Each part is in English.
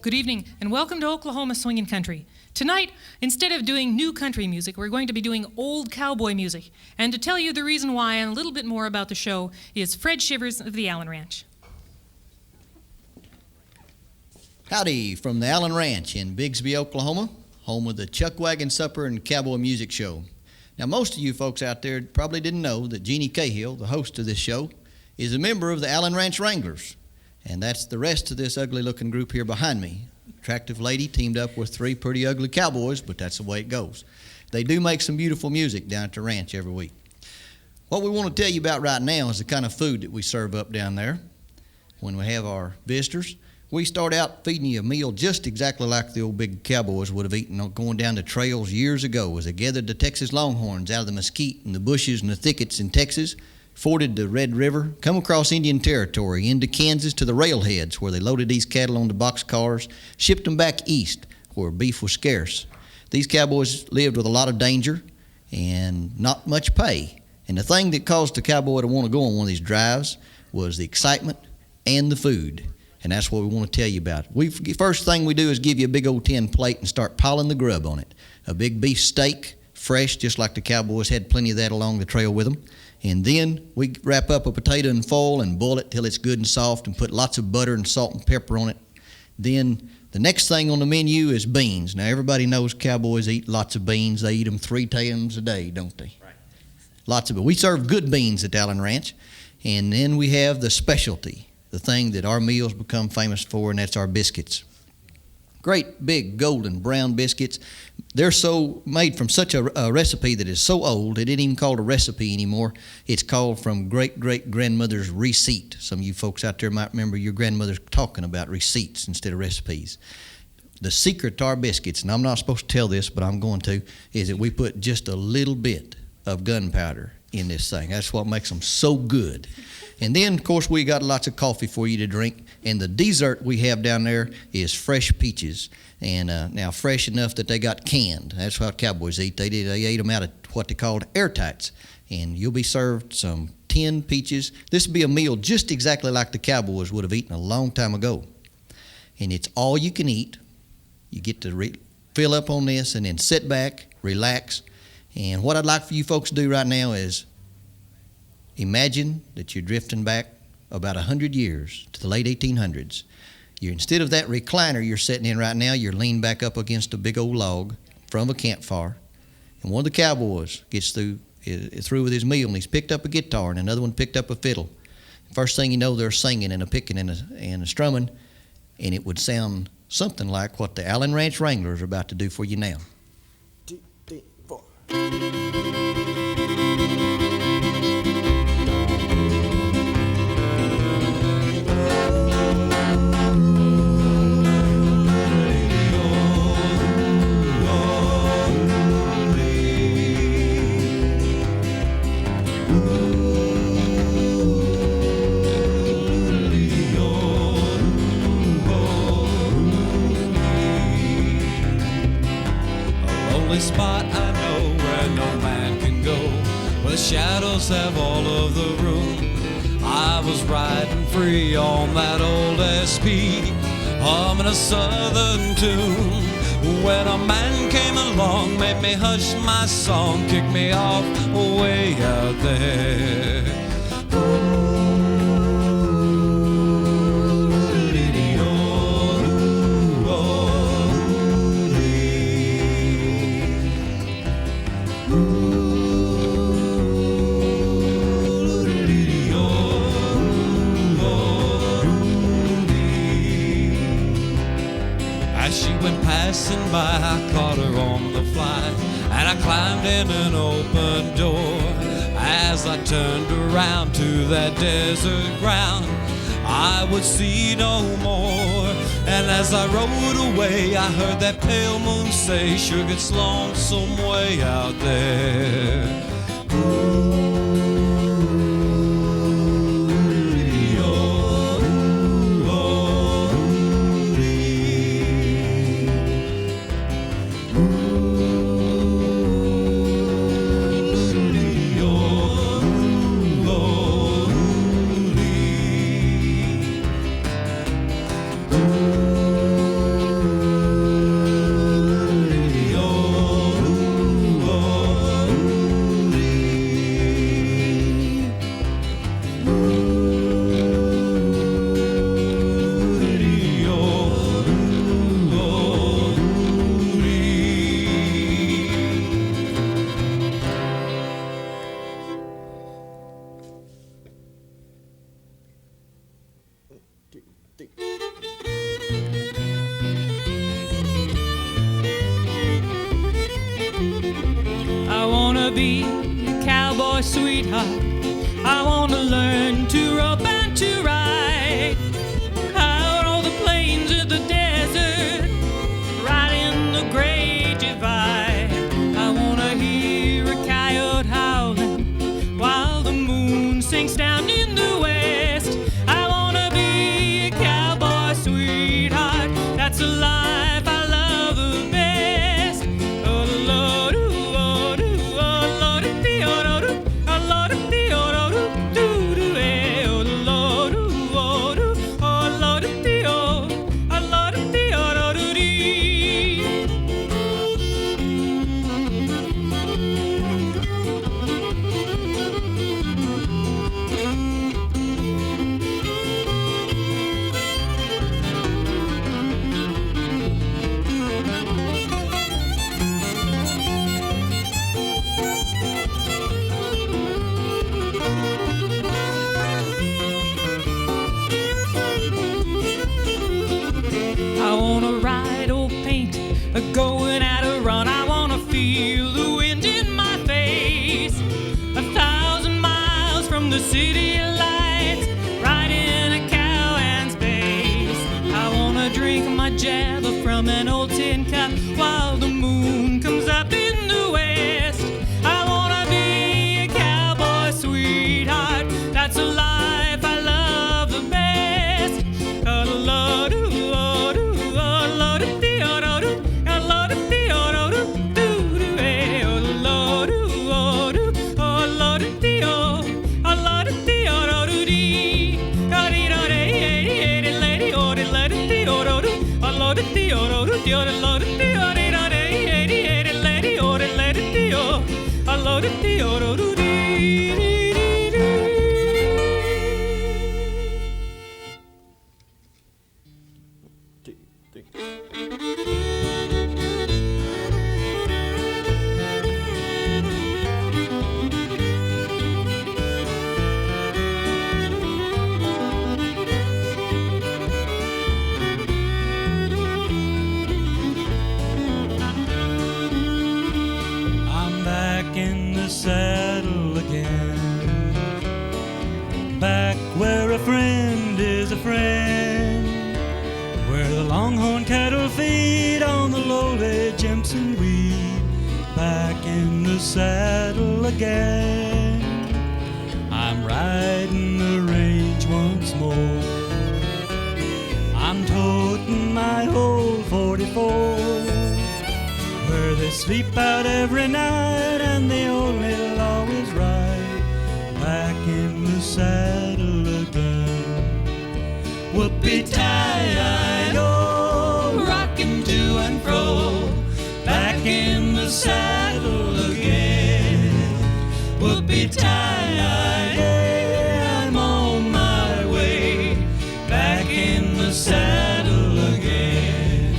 Good evening, and welcome to Oklahoma Swingin' Country. Tonight, instead of doing new country music, we're going to be doing old cowboy music. And to tell you the reason why and a little bit more about the show is Fred Shivers of the Allen Ranch. Howdy from the Allen Ranch in Bigsby, Oklahoma, home of the Chuck Wagon Supper and Cowboy Music Show. Now, most of you folks out there probably didn't know that Jeannie Cahill, the host of this show, is a member of the Allen Ranch Wranglers. And that's the rest of this ugly-looking group here behind me. Attractive lady teamed up with three pretty ugly cowboys, but that's the way it goes. They do make some beautiful music down at the ranch every week. What we want to tell you about right now is the kind of food that we serve up down there when we have our visitors. We start out feeding you a meal just exactly like the old big cowboys would have eaten going down the trails years ago as they gathered the Texas Longhorns out of the mesquite and the bushes and the thickets in Texas, forded the Red River, come across Indian Territory, into Kansas to the railheads where they loaded these cattle onto boxcars, shipped them back east where beef was scarce. These cowboys lived with a lot of danger and not much pay. And the thing that caused the cowboy to want to go on one of these drives was the excitement and the food. And that's what we want to tell you about. First thing we do is give you a big old tin plate and start piling the grub on it. A big beef steak, fresh, just like the cowboys had plenty of that along the trail with them. And then we wrap up a potato in foil and boil it till it's good and soft and put lots of butter and salt and pepper on it. Then the next thing on the menu is beans. Now, everybody knows cowboys eat lots of beans. They eat them 3 times a day, don't they? Right. Lots of it. We serve good beans at Allen Ranch. And then we have the specialty, the thing that our meals become famous for, and that's our biscuits. Great big golden brown biscuits. They're so made from such a recipe that is so old it isn't even called a recipe anymore. It's called from great-great-grandmother's receipt. Some of you folks out there might remember your grandmothers talking about receipts instead of recipes. The secret to our biscuits, and I'm not supposed to tell this, but I'm going to, is that we put just a little bit of gunpowder in this thing. That's what makes them so good. And then, of course, we got lots of coffee for you to drink. And the dessert we have down there is fresh peaches. And now fresh enough that they got canned. That's what cowboys eat. They ate them out of what they called airtights. And you'll be served some tinned peaches. This will be a meal just exactly like the cowboys would have eaten a long time ago. And it's all you can eat. You get to fill up on this and then sit back, relax. And what I'd like for you folks to do right now is imagine that you're drifting back about 100 years to the late 1800s. Instead of that recliner you're sitting in right now, you're leaned back up against a big old log from a campfire. And one of the cowboys gets through with his meal, and he's picked up a guitar, and another one picked up a fiddle. First thing you know, they're singing and a picking and a strumming, and it would sound something like what the Allen Ranch Wranglers are about to do for you now. 2, 3, 4. Spot I know where no man can go, where the shadows have all of the room. I was riding free on that old SP, humming a southern tune, when a man came along, made me hush my song, kicked me off way out there. Passing by, I caught her on the fly, and I climbed in an open door. As I turned around to that desert ground, I would see no more. And as I rode away, I heard that pale moon say, sure gets lonesome way out there. be a cowboy sweetheart. I wanna learn to rope and to ride out on the plains of the desert, right in the great divide. I wanna hear a coyote howling while the moon sinks down in the west. I wanna be a cowboy sweetheart. That's a life I love the best. Oh Lord, ooh, oh, ooh, oh Lord, dee, oh, doo, oh Lord, dee, oh, doo, doo, doo, eh, oh Lord, ooh, oh, doo, oh Lord, dee, oh Lord, dee, oh, doo, dee. I wanna ride old paint, going at a run. I wanna feel the wind in my face. 1,000 miles from the city lights, riding a cow and space. I wanna drink my java from an old tin cup while the moon comes up in the west. I wanna be a cowboy sweetheart. That's a life I love the best. Oh Lord, ooh, oh, ooh, oh Lord, dee, oh, doo, oh Lord, dee, oh, doo, doo, doo, eh, oh Lord, ooh, oh, doo, oh Lord, dee, oh Lord, dee, oh, doo, dee. Oh, dee, do, dee, eh, dee, lady, oh, dee, lady, dee, oh, doo, oh Lord, dee, oh, doo, dee, oh, Lord, dee, oh, dee, do, dee, eh, dee, lady, oh, dee, lady, dee, oh Lord, dee, oh, doo, dee, dee, dee, dee. Dee, dee. I'm back in the saddle again, back where a friend is a friend, where the longhorn cattle feed on the lowly Jimson weed. Back in the saddle again, I'm riding the range once more. I'm toting my old 44, where they sleep out every night and the old will always ride. Back in the saddle again. Whoopee-tie-I, oh, rocking to and fro. Back in the saddle again. Whoopee-tie-I, yeah, I'm on my way. Back in the saddle again.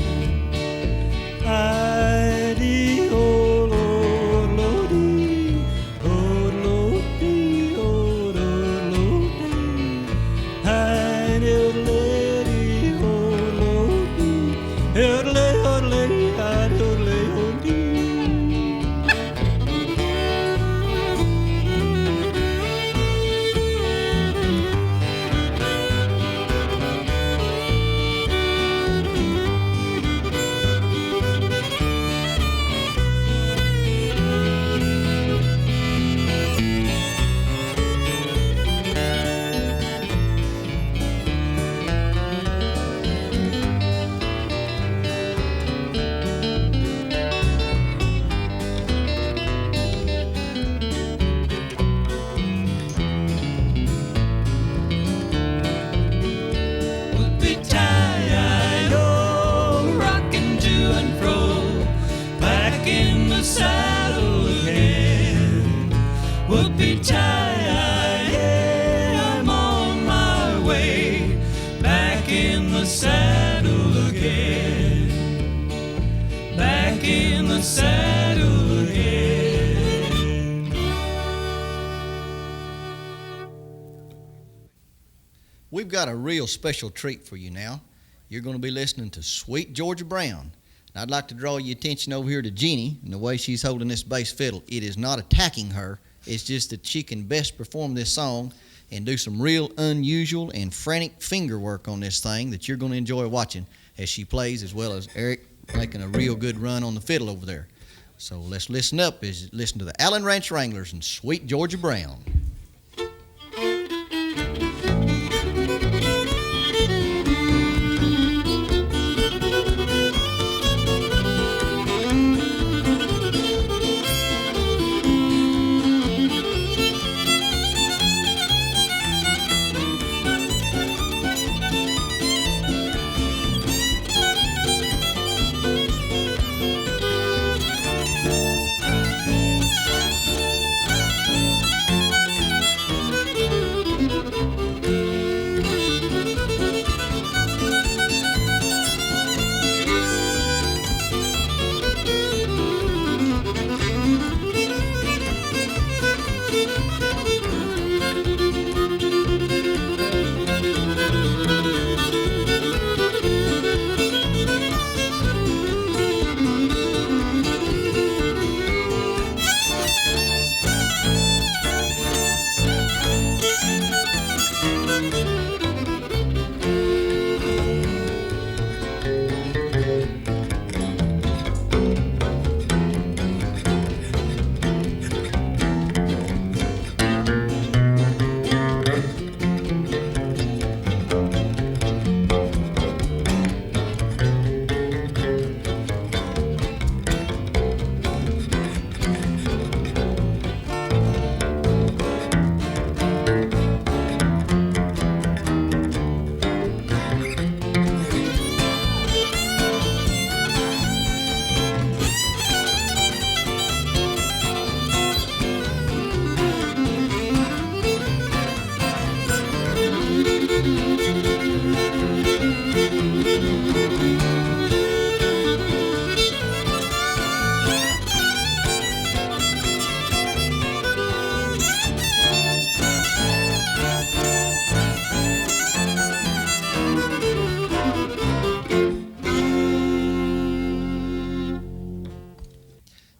I-dee, oh, Lord, Lordy, oh, Lordy, oh, Lordy. I-dee, lady, oh, Lordy, oh, lady, I-dee, lady. Whoopee-tie-I, yeah, I'm on my way. Back in the saddle again. Back in the saddle again. We've got a real special treat for you now. You're going to be listening to Sweet Georgia Brown. I'd like to draw your attention over here to Jeannie and the way she's holding this bass fiddle. It is not attacking her. It's just that she can best perform this song and do some real unusual and frantic finger work on this thing that you're going to enjoy watching as she plays, as well as Eric making a real good run on the fiddle over there. So let's listen up as you listen to the Allen Ranch Wranglers and Sweet Georgia Brown.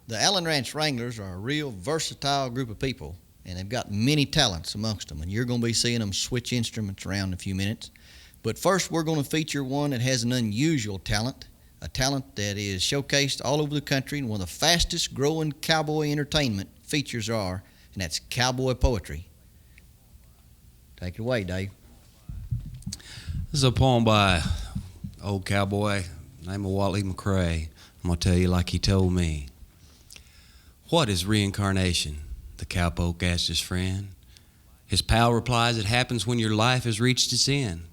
The Allen Ranch Wranglers are a real versatile group of people, and they've got many talents amongst them, and you're going to be seeing them switch instruments around in a few minutes. But first, we're going to feature one that has an unusual talent, a talent that is showcased all over the country, and one of the fastest growing cowboy entertainment features are, and that's cowboy poetry. Take it away, Dave. This is a poem by old cowboy named Wally McCrae. I'm going to tell you like he told me. What is reincarnation? The cowpoke asked his friend. His pal replies, it happens when your life has reached its end.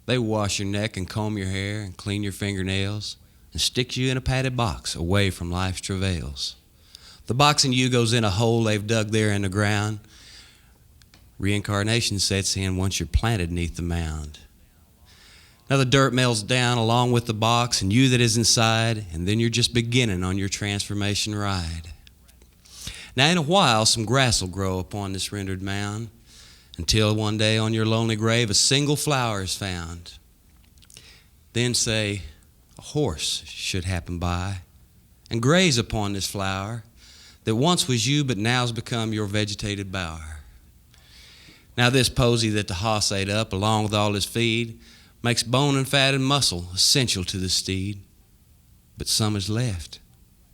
They wash your neck and comb your hair and clean your fingernails and stick you in a padded box away from life's travails. The box in you goes in a hole they've dug there in the ground. Reincarnation sets in once you're planted neath the mound. Now the dirt melts down along with the box and you that is inside, and then you're just beginning on your transformation ride. Now in a while some grass will grow upon this rendered mound, until one day on your lonely grave a single flower is found. Then say, a horse should happen by and graze upon this flower that once was you but now's become your vegetated bower. Now this posy that the hoss ate up along with all his feed makes bone and fat and muscle essential to the steed, but some is left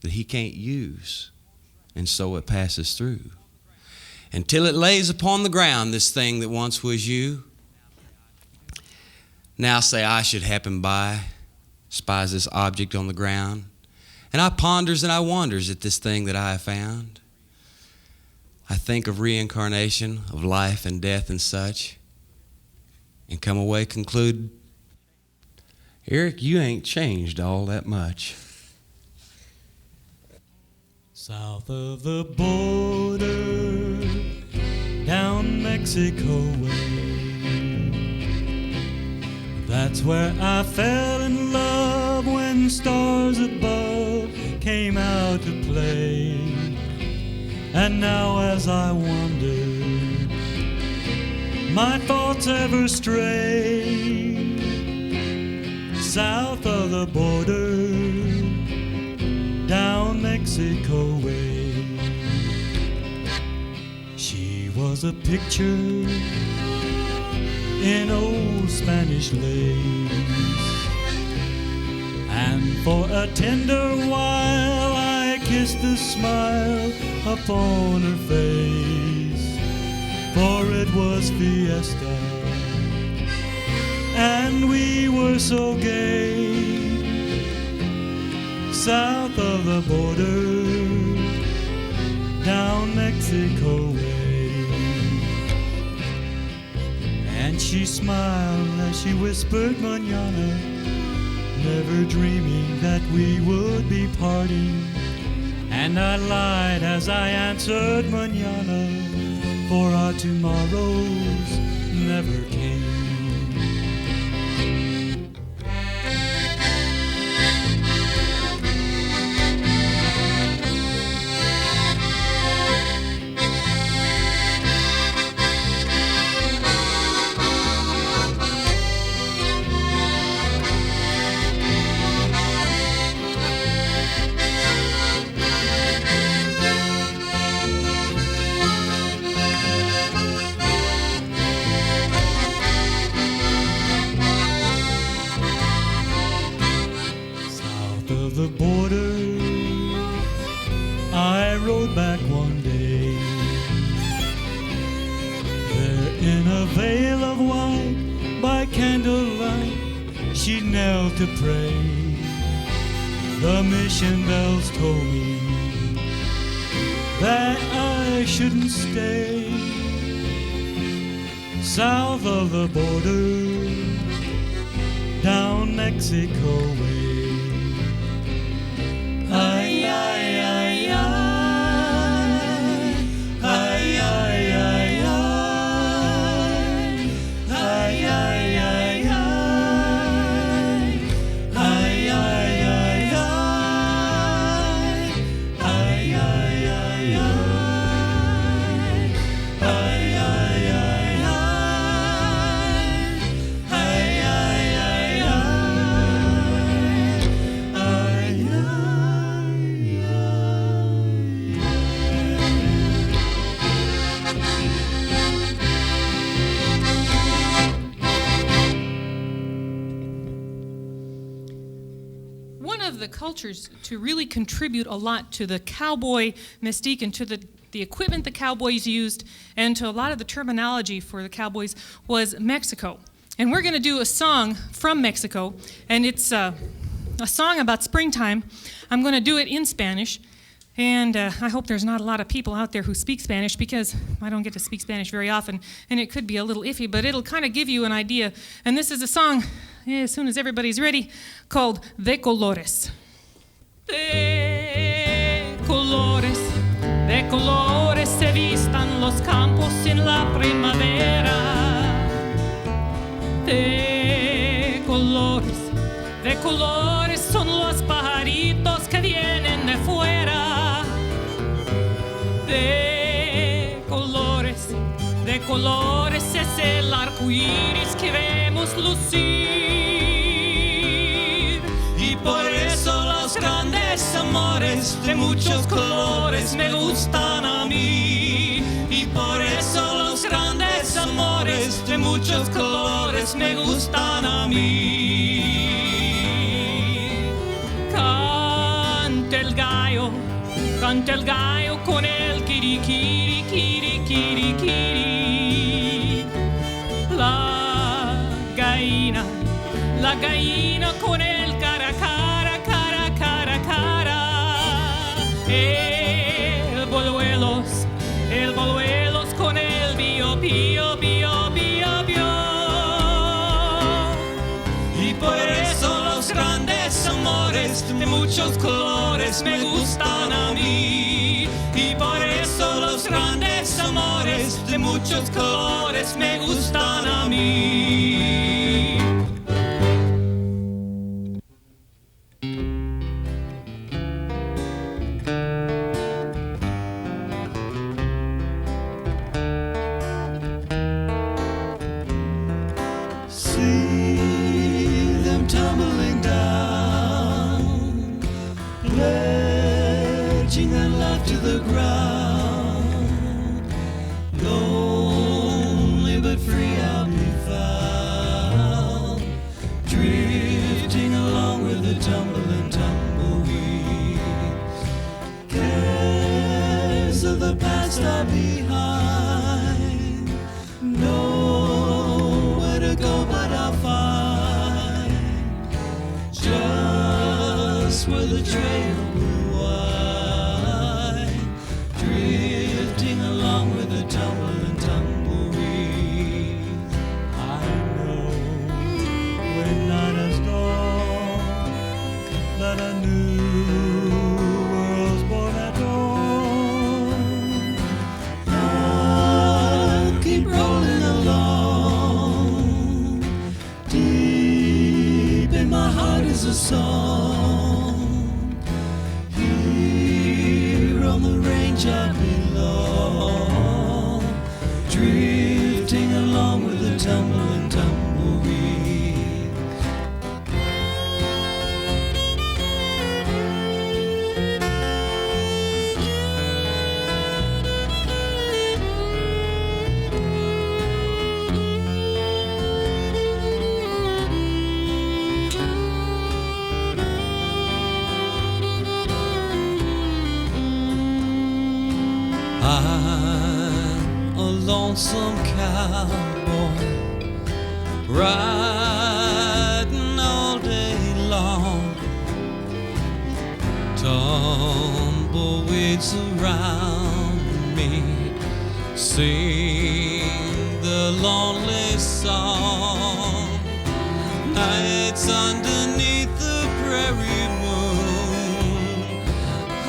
that he can't use, and so it passes through until it lays upon the ground this thing that once was you. Now say I should happen by, spies this object on the ground, and I ponders and I wonders at this thing that I have found. I think of reincarnation, of life and death and such, and come away conclude, Eric, you ain't changed all that much. South of the border, down Mexico way, that's where I fell in love when stars above came out to play. And now as I wander, my thoughts ever stray south of the border, Mexico way. She was a picture in old Spanish lace, and for a tender while I kissed the smile upon her face, for it was fiesta, and we were so gay, south of the border, down Mexico way. And she smiled as she whispered mañana, never dreaming that we would be parting. And I lied as I answered mañana, for our tomorrows never came. The border, I rode back one day. There in a veil of white, by candlelight, she knelt to pray. The mission bells told me that I shouldn't stay south of the border, down Mexico way. Ay, ay, ay, ay, ay, ay, ay, ay, ay, ay, ay, ay, cultures to really contribute a lot to the cowboy mystique and to the equipment the cowboys used and to a lot of the terminology for the cowboys was Mexico. And we're going to do a song from Mexico, and it's a song about springtime. I'm going to do it in Spanish, and I hope there's not a lot of people out there who speak Spanish because I don't get to speak Spanish very often, and it could be a little iffy, but it'll kind of give you an idea. And this is a song, as soon as everybody's ready, called De Colores. De colores se vistan los campos en la primavera. De colores son los pajaritos que vienen de fuera. De colores es el arco iris que vemos lucir. Y por eso los grandes amores de muchos colores me gustan a mí. Y por eso los grandes amores de muchos colores me gustan a mí. Canta el gallo con el kirikiri, kiri, kiri, kiri. La gallina con el cara, cara, cara, cara, cara. El boluelos con el bio, bio, bio, bio, bio. Y por eso los grandes amores de muchos colores me gustan a mí. Y por eso los grandes amores de muchos colores me gustan a mí. See them tumbling down, let life to the ground. Lonely but free I'll be found, drifting along with the tumble and tumbleweeds. Cares of the past are behind, nowhere to go but I'll find just where the trail will wind, drifting along with the tumble and tumbleweeds. I know when night has dawned that a new world's born at dawn. I'll keep rolling along. Deep in my heart is a song. Here on the range I belong, drifting along with the tumble and tumbleweed. I'm a lonesome cowboy, riding all day long. Tumbleweeds around me sing the lonely song. Nights underneath the prairie moon,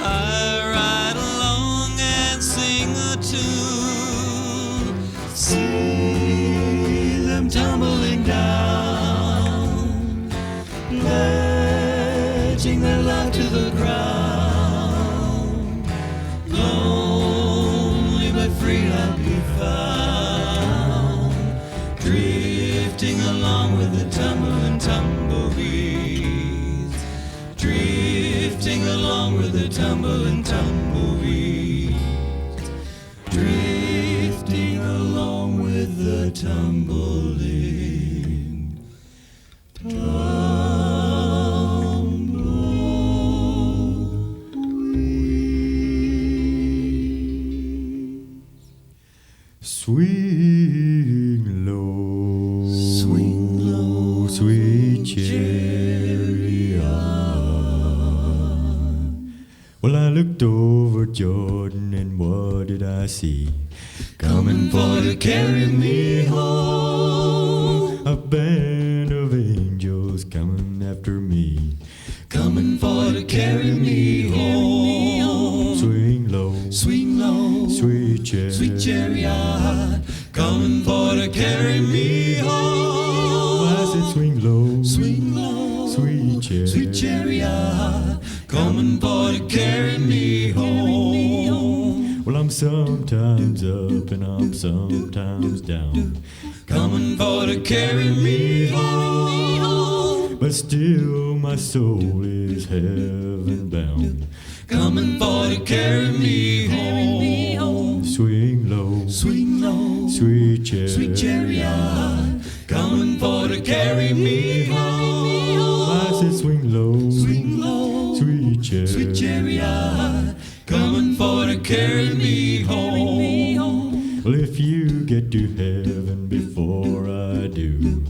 I ride along and sing a tune. See them tumbling down, pledging their life to the ground. Lonely but free I'll be found, drifting along with the tumble and tumbleweeds, drifting along with the tumble and tumbleweeds, drifting along with the tumbling tumbleweeds. Swing low, sweet chariot. Well, I looked over Jordan, and what did I see? Coming for to carry me home, A band of angels coming after me. coming for to carry me home. Swing low, Sweet chariot, coming for to carry me home. I said swing low, Sweet chariot, coming for to carry me home. Well, I'm sometimes up and I'm sometimes down, Coming for to carry me home. but still my soul is heaven bound. Coming for to carry me home. Swing low, sweet chariot. Coming for to carry me home. I said swing low, sweet chariot, coming for to carry me home. Well, if you get to heaven before I do,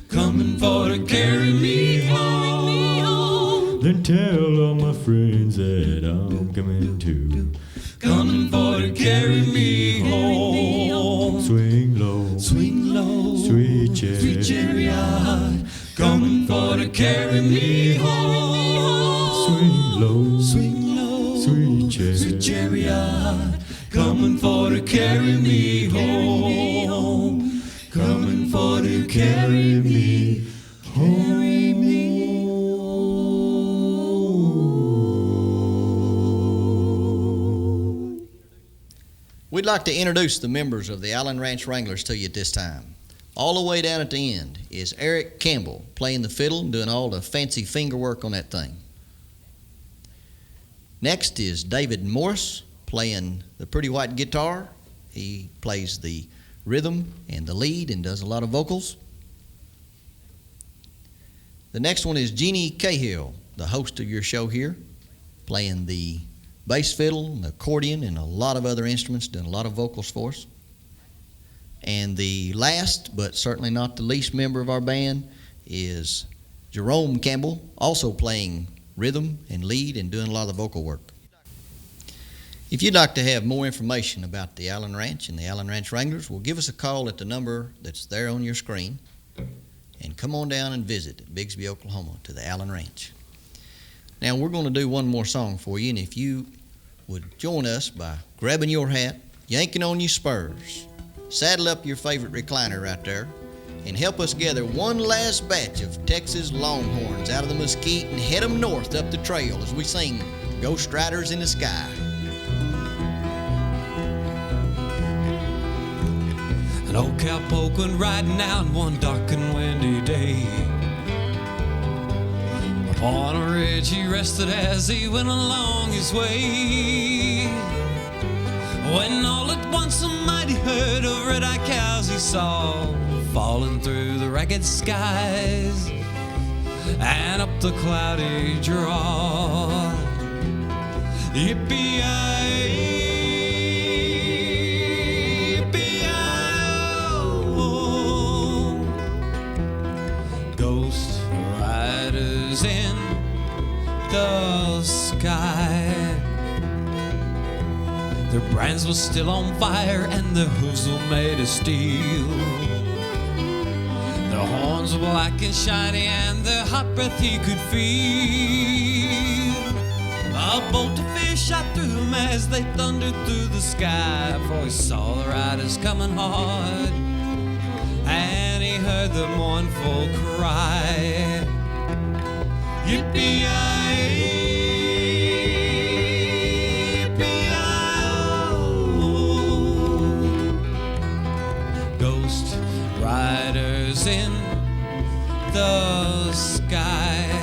Coming for to carry me home. then tell all my friends that I'm coming too. Coming for to carry me home. Swing low, sweet chariot, coming for to carry me home. Swing low, sweet chariot, coming for to carry me home. Coming for to carry me home. We'd like to introduce the members of the Allen Ranch Wranglers to you at this time. All the way down at the end is Eric Campbell playing the fiddle and doing all the fancy finger work on that thing. Next is David Morris playing the pretty white guitar. He plays the rhythm and the lead and does a lot of vocals. The next one is Jeannie Cahill, the host of your show here, playing the bass fiddle, and the accordion, and a lot of other instruments, doing a lot of vocals for us. And the last, but certainly not the least member of our band, is Jerome Campbell, also playing rhythm and lead and doing a lot of the vocal work. If you'd like to have more information about the Allen Ranch and the Allen Ranch Wranglers, well, give us a call at the number that's there on your screen, and come on down and visit at Bigsby, Oklahoma, to the Allen Ranch. Now, we're going to do one more song for you, and if you would join us by grabbing your hat, yanking on your spurs, saddle up your favorite recliner right there, and help us gather one last batch of Texas Longhorns out of the mesquite and head them north up the trail as we sing Ghost Riders in the Sky. An old cowpoke went riding out one dark and windy day. Upon a ridge he rested as he went along his way, when all at once a mighty herd of red-eyed cows he saw falling through the ragged skies and up the cloudy draw. Yippee-yi-yi, ghost riders in the sky. Their brands were still on fire and their hooves were made of steel. Their horns were black and shiny and their hot breath he could feel. A bolt of fear shot through him as they thundered through the sky, for he saw the riders coming hard and he heard the mournful cry. Yippee-yi-yi, riders in the sky.